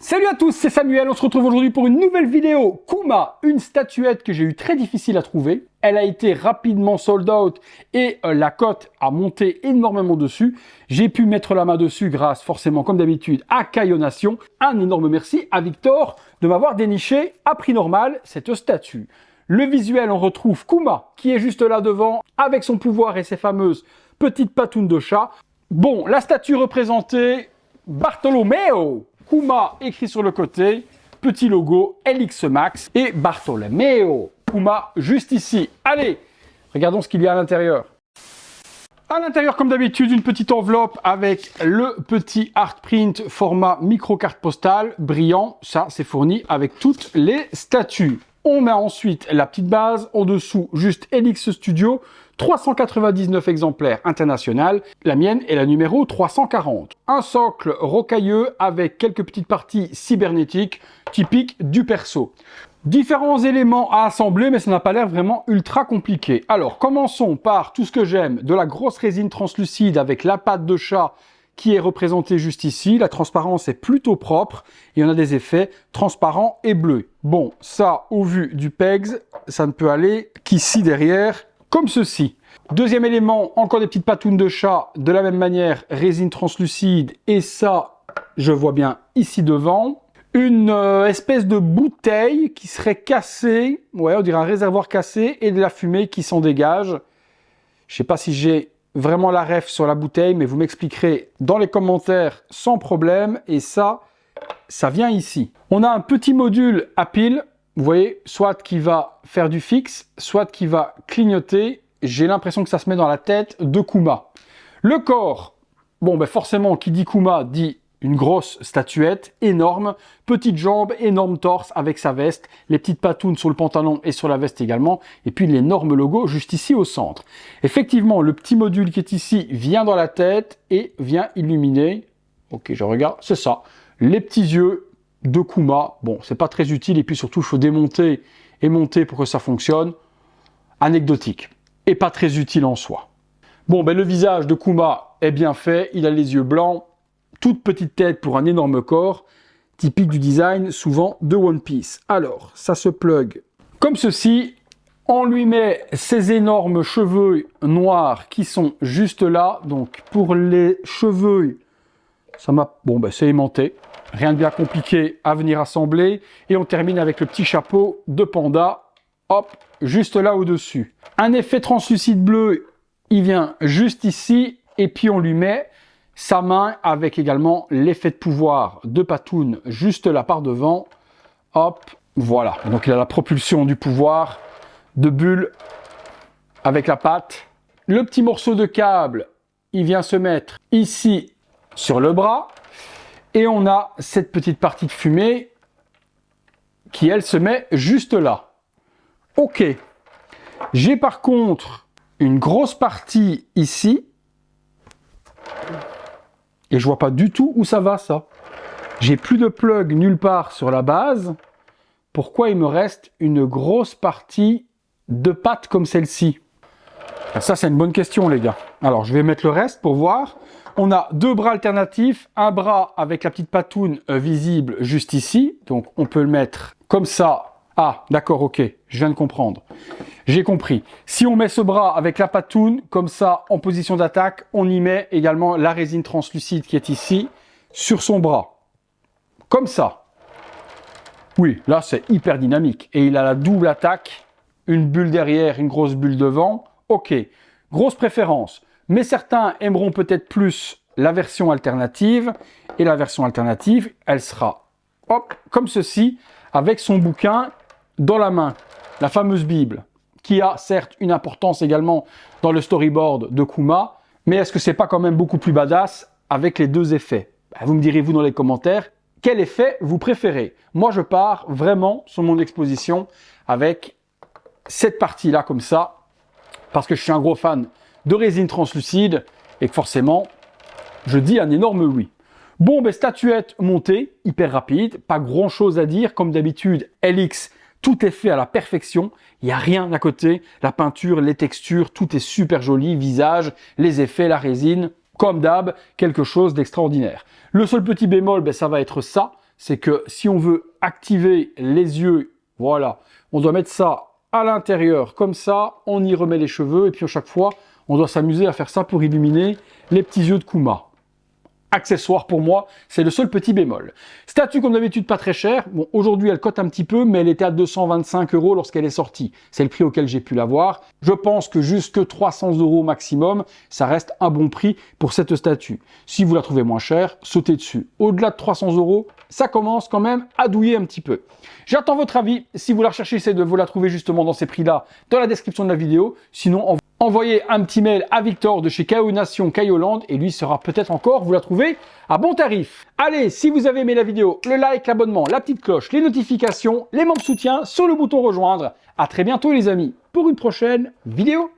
Salut à tous, c'est Samuel, on se retrouve aujourd'hui pour une nouvelle vidéo. Kuma, une statuette que j'ai eu très difficile à trouver. Elle a été rapidement sold out et la cote a monté énormément dessus. J'ai pu mettre la main dessus grâce forcément comme d'habitude à Caillonation. Un énorme merci à Victor de m'avoir déniché à prix normal cette statue. Le visuel, on retrouve Kuma qui est juste là devant avec son pouvoir et ses fameuses petites patounes de chat. Bon, la statue représentée Bartolomeo. Kuma écrit sur le côté, petit logo LX Max et Bartolomeo. Kuma juste ici. Allez, regardons ce qu'il y a à l'intérieur. À l'intérieur, comme d'habitude, une petite enveloppe avec le petit art print format micro carte postale brillant. Ça, c'est fourni avec toutes les statues. On met ensuite la petite base. En dessous, juste LX Studio. 399 exemplaires international. La mienne est la numéro 340. Un socle rocailleux avec quelques petites parties cybernétiques typiques du perso. Différents éléments à assembler, mais ça n'a pas l'air vraiment ultra compliqué. Alors, commençons par tout ce que j'aime, de la grosse résine translucide avec la patte de chat qui est représentée juste ici. La transparence est plutôt propre et on a des effets transparents et bleus. Bon, ça, au vu du PEGS, ça ne peut aller qu'ici derrière, comme ceci. Deuxième élément, encore des petites patounes de chat, de la même manière, résine translucide, et ça, je vois bien ici devant. Une espèce de bouteille qui serait cassée, ouais, on dirait un réservoir cassé, et de la fumée qui s'en dégage. Je ne sais pas si j'ai vraiment la ref sur la bouteille, mais vous m'expliquerez dans les commentaires sans problème, et ça vient ici. On a un petit module à pile. Vous voyez, soit qui va faire du fixe, soit qui va clignoter. J'ai l'impression que ça se met dans la tête de Kuma. Le corps, bon ben forcément, qui dit Kuma, dit une grosse statuette, énorme, petites jambes, énorme torse avec sa veste, les petites patounes sur le pantalon et sur la veste également, et puis l'énorme logo juste ici au centre. Effectivement, le petit module qui est ici vient dans la tête et vient illuminer, ok je regarde, c'est ça, les petits yeux de Kuma. Bon, c'est pas très utile, et puis surtout, il faut démonter et monter pour que ça fonctionne. Anecdotique, et pas très utile en soi. Bon, ben le visage de Kuma est bien fait, il a les yeux blancs, toute petite tête pour un énorme corps, typique du design, souvent de One Piece. Alors, ça se plug comme ceci, on lui met ces énormes cheveux noirs qui sont juste là, donc pour les cheveux, ça m'a... Bon, ben c'est aimanté. Rien de bien compliqué à venir assembler. Et on termine avec le petit chapeau de panda. Hop, juste là au-dessus. Un effet translucide bleu, il vient juste ici. Et puis on lui met sa main avec également l'effet de pouvoir de Patoun juste là par devant. Hop, voilà. Donc il a la propulsion du pouvoir de Bulle avec la patte. Le petit morceau de câble, il vient se mettre ici sur le bras. Et on a cette petite partie de fumée qui, elle, se met juste là. Ok. J'ai par contre une grosse partie ici. Et je vois pas du tout où ça va, ça. J'ai plus de plug nulle part sur la base. Pourquoi il me reste une grosse partie de patte comme celle-ci? Ça, c'est une bonne question, les gars. Alors, je vais mettre le reste pour voir. On a deux bras alternatifs, un bras avec la petite patoune visible juste ici. Donc, on peut le mettre comme ça. Ah, d'accord, ok, je viens de comprendre. J'ai compris. Si on met ce bras avec la patoune, comme ça, en position d'attaque, on y met également la résine translucide qui est ici, sur son bras. Comme ça. Oui, là, c'est hyper dynamique. Et il a la double attaque, une bulle derrière, une grosse bulle devant. Ok, grosse préférence. Mais certains aimeront peut-être plus la version alternative. Et la version alternative, elle sera hop, comme ceci, avec son bouquin dans la main. La fameuse Bible, qui a certes une importance également dans le storyboard de Kuma. Mais est-ce que c'est pas quand même beaucoup plus badass avec les deux effets? Vous me direz, vous, dans les commentaires, quel effet vous préférez? Moi, je pars vraiment sur mon exposition avec cette partie-là comme ça, parce que je suis un gros fan de résine translucide et que forcément, je dis un énorme oui. Bon, ben statuette montée, hyper rapide, pas grand chose à dire, comme d'habitude, LX, tout est fait à la perfection, il n'y a rien à côté, la peinture, les textures, tout est super joli, visage, les effets, la résine, comme d'hab, quelque chose d'extraordinaire. Le seul petit bémol, ben, ça va être ça, c'est que si on veut activer les yeux, voilà, on doit mettre ça à l'intérieur, comme ça, on y remet les cheveux, et puis à chaque fois, on doit s'amuser à faire ça pour illuminer les petits yeux de Kuma. Accessoire pour moi, c'est le seul petit bémol. Statue comme d'habitude pas très chère. Bon, aujourd'hui elle cote un petit peu, mais elle était à 225 € lorsqu'elle est sortie. C'est le prix auquel j'ai pu l'avoir. Je pense que jusque 300 € maximum, ça reste un bon prix pour cette statue. Si vous la trouvez moins chère, sautez dessus. Au-delà de 300 €, ça commence quand même à douiller un petit peu. J'attends votre avis. Si vous la recherchez, essayez de vous la trouver justement dans ces prix-là dans la description de la vidéo. Sinon, envoyez un petit mail à Victor de chez KO Nation Kaioland et lui sera peut-être encore vous la trouver à bon tarif. Allez, si vous avez aimé la vidéo, le like, l'abonnement, la petite cloche, les notifications, les membres soutien sur le bouton rejoindre. À très bientôt les amis pour une prochaine vidéo.